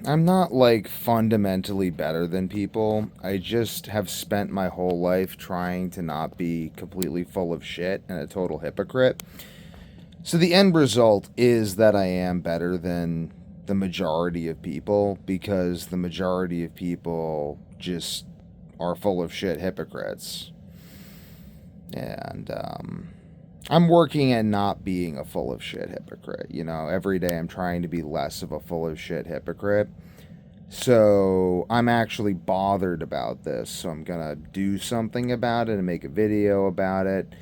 I'm not like fundamentally better than people. I just have spent my whole life trying to not be completely full of shit and a total hypocrite. So the end result is that I am better than the majority of people because the majority of people just are full of shit hypocrites. And I'm working at not being a full of shit hypocrite. You know, every day I'm trying to be less of a full of shit hypocrite. So I'm actually bothered about this. So I'm going to do something about it and make a video about it.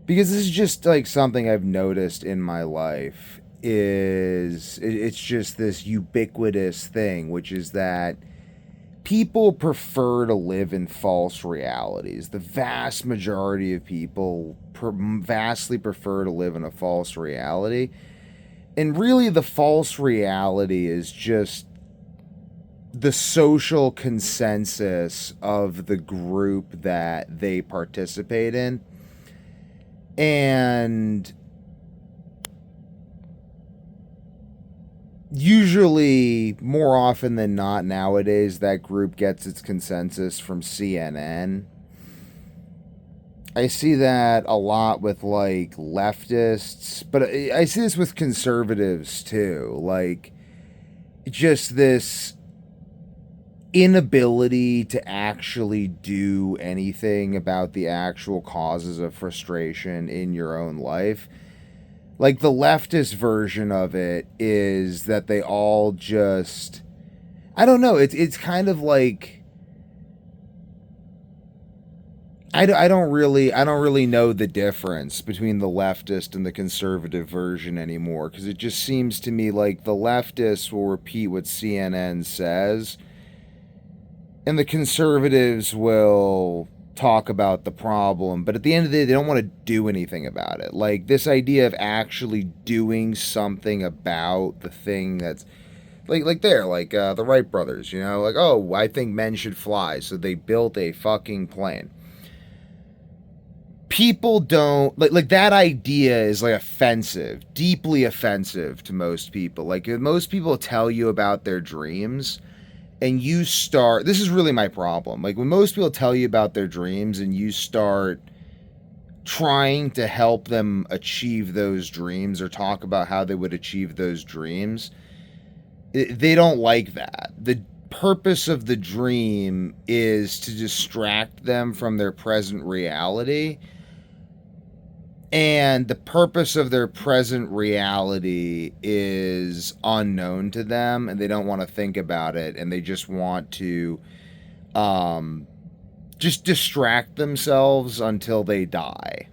Because this is just like something I've noticed in my life is it's just this ubiquitous thing, which is that people prefer to live in false realities. The vast majority of people vastly prefer to live in a false reality. And really, the false reality is just the social consensus of the group that they participate in. And usually, more often than not nowadays, that group gets its consensus from CNN. I see that a lot with like leftists, but I see this with conservatives too. Like, just this inability to actually do anything about the actual causes of frustration in your own life. Like the leftist version of it is that they all just I don't know, it's kind of like I don't really know the difference between the leftist and the conservative version anymore because it just seems to me like the leftists will repeat what CNN says and the conservatives will talk about the problem, but at the end of the day, they don't want to do anything about it. Like this idea of actually doing something about the thing that's the Wright brothers, you know, like, oh, I think men should fly, so they built a fucking plane. People don't like that idea is like offensive, deeply offensive to most people. Like if most people tell you about their dreams and you start this is really my problem. Like when most people tell you about their dreams and you start trying to help them achieve those dreams or talk about how they would achieve those dreams, they don't like that. The purpose of the dream is to distract them from their present reality. And the purpose of their present reality is unknown to them, and they don't want to think about it, and they just want to um, just distract themselves until they die.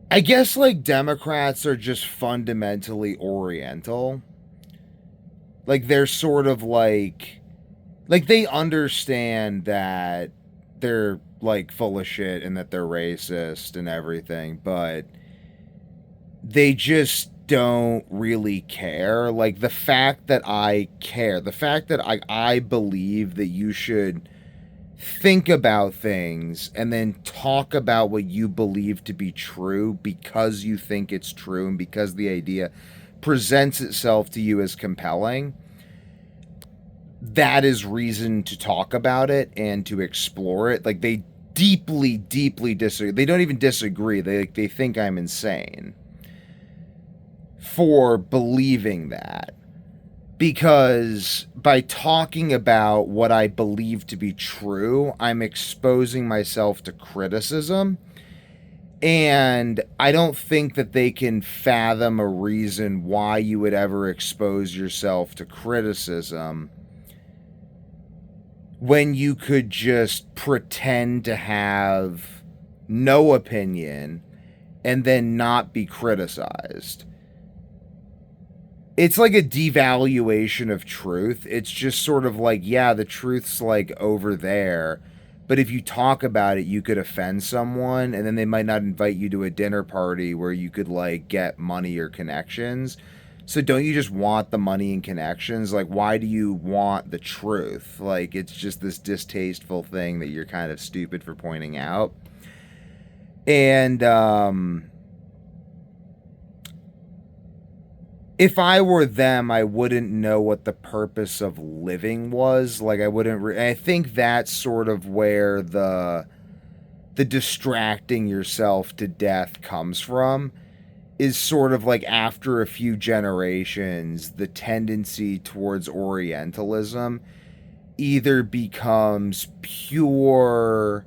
I guess like Democrats are just fundamentally Oriental. Like they're sort of like they understand that they're like full of shit and that they're racist and everything, but they just don't really care. Like the fact that I care, the fact that I believe that you should think about things and then talk about what you believe to be true because you think it's true and because the idea presents itself to you as compelling, that is reason to talk about it and to explore it. Like they deeply, deeply disagree. They don't even disagree. They think I'm insane for believing that. Because by talking about what I believe to be true, I'm exposing myself to criticism. And I don't think that they can fathom a reason why you would ever expose yourself to criticism when you could just pretend to have no opinion and then not be criticized. It's like a devaluation of truth. It's just sort of like, yeah, the truth's like over there. But if you talk about it, you could offend someone, and then they might not invite you to a dinner party where you could like get money or connections. So don't you just want the money and connections? Like, why do you want the truth? Like, it's just this distasteful thing that you're kind of stupid for pointing out. And if I were them, I wouldn't know what the purpose of living was. Like, I wouldn't. I think that's sort of where the distracting yourself to death comes from. Is sort of like after a few generations, the tendency towards Orientalism either becomes pure.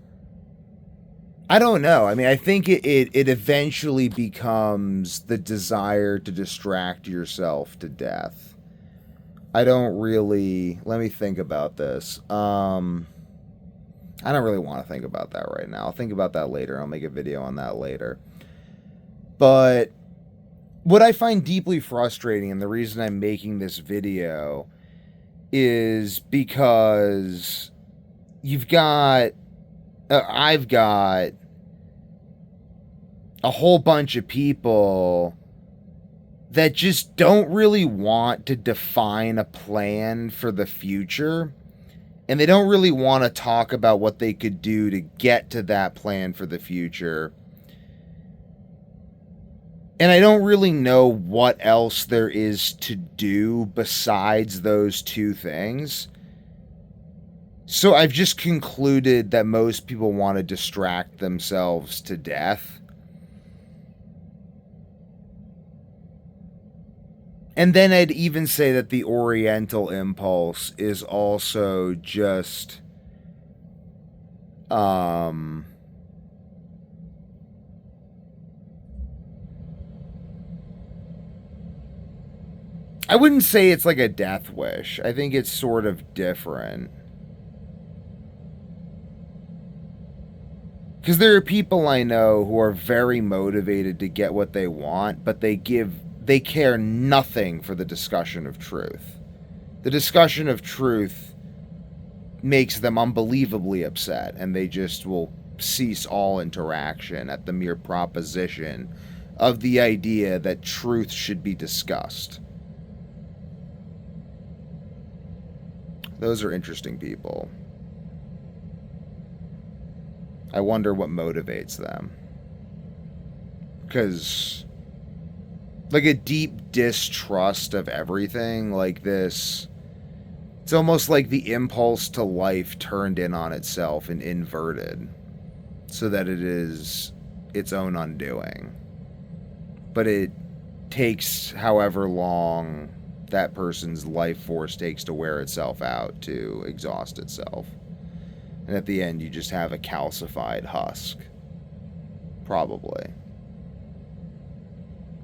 I don't know. I mean, I think it eventually becomes the desire to distract yourself to death. I don't really. Let me think about this. I don't really want to think about that right now. I'll think about that later. I'll make a video on that later. But what I find deeply frustrating, and the reason I'm making this video, is because I've got a whole bunch of people that just don't really want to define a plan for the future. And they don't really want to talk about what they could do to get to that plan for the future. And I don't really know what else there is to do besides those two things. So I've just concluded that most people want to distract themselves to death. And then I'd even say that the Oriental impulse is also just I wouldn't say it's like a death wish. I think it's sort of different. Because there are people I know who are very motivated to get what they want, but they care nothing for the discussion of truth. The discussion of truth makes them unbelievably upset, and they just will cease all interaction at the mere proposition of the idea that truth should be discussed. Those are interesting people. I wonder what motivates them. Because, like, a deep distrust of everything, like this, it's almost like the impulse to life turned in on itself and inverted, so that it is its own undoing. But it takes however long that person's life force takes to wear itself out, to exhaust itself. And at the end, you just have a calcified husk. Probably.